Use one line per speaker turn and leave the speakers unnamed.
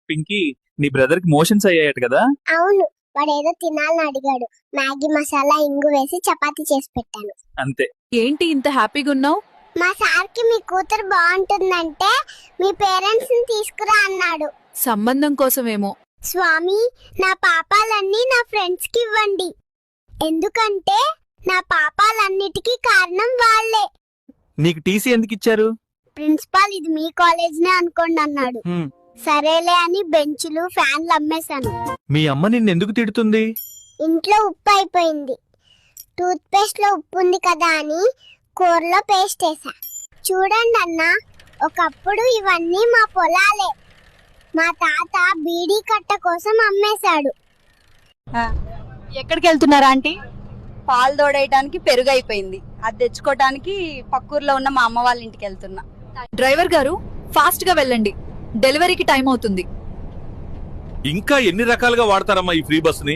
పింకీ, నీ బ్రదర్ కి మోషన్స్ అయ్యాయట కదా?
అవును, వాడేదో తినాలని అడిగాడు. మ్యాగీ మసాలా ఇంగు వేసి చపాతీ చేసి పెట్టాను.
అంతే.
ఏంటి ఇంత హ్యాపీగా ఉన్నావు?
మా సార్కి మీ కూతురు బాగుంటుందంటే మీ పేరెంట్స్ ని తీసుకురా అన్నాడు.
సంబంధం కోసమేమో.
స్వామి, నా పాపాలన్నీ నా ఫ్రెండ్స్ కి ఇవ్వండి, ఎందుకంటే నా పాపాలన్నిటికీ కారణం వాళ్ళే.
నీకు టీసీ ఎందుకు ఇచ్చారు?
ప్రిన్సిపాల్ ఇది మీ కాలేజ్నే అనుకోండి అన్నాడు. సరేలే అని బెంచులు ఫ్యాన్లు అమ్మేశాను.
మీ అమ్మ నిన్ను ఎందుకు తిడుతుంది?
ఇంట్లో ఉప్పు అయిపోయింది, టూత్ పేస్ట్ లో ఉప్పు ఉంది కదా అని కూరలో పేస్ట్ వేసా. చూడండి అన్న, ఒకప్పుడు ఇవన్నీ మా పొలాలే. మా తాత బీడీ కట్ట కోసం అమ్మేశాడు.
ఎక్కడికి వెళ్తున్నారా ఆంటీ? పాలు తోడేయడానికి పెరుగు అయిపోయింది, అది తెచ్చుకోవడానికి పక్కూర్లో ఉన్న మా అమ్మ వాళ్ళ ఇంటికి వెళ్తున్నా.
డ్రైవర్ గారు, ఫాస్ట్ గా వెళ్ళండి, డెలివరీకి టైం అవుతుంది.
ఇంకా ఎన్ని రకాలుగా వాడతారమ్మా ఈ ఫ్రీ బస్ ని?